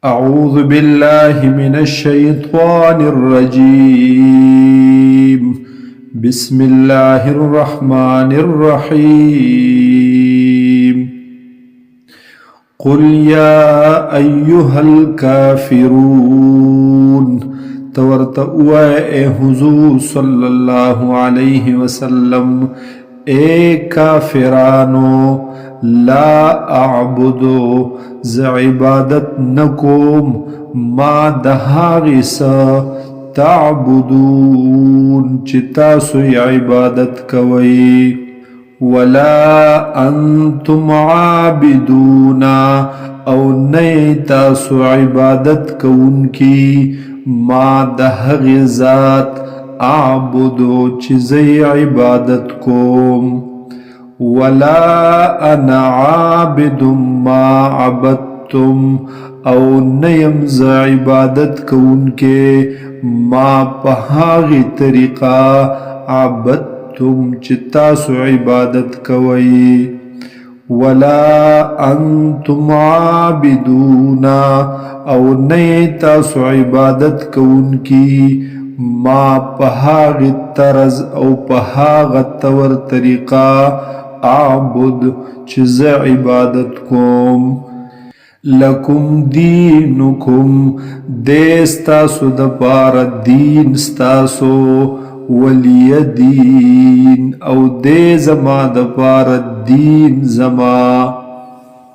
أعوذ بالله من الشيطان الرجيم بسم الله الرحمن الرحيم قل يا أيها الكافرون تورتوا حضور صلى الله عليه وسلم اے کافرانو لا اعبدو ز عبادت نکوم ما دهاغی سا تعبدون چتاسو عبادت کوئی ولا انتم عابدونا او نیتاسو عبادت کون کی ما دهاغی ذات اعبدو چیزی عبادت کوم ولا انا عابد ما عبدتم او نیم ز عبادت کون کے ما پہاغی طریقہ عبدتم چتاسو عبادت کوئی ولا انتم عابدونا او نیتاسو عبادت کون کی ما پہاغ طرز او پہاغ طور طریقہ اعبد چیز عبادت کوم لکم دینکم دیستاسو دپار دین ستاسو ولی دین او دے زما دپار دین زما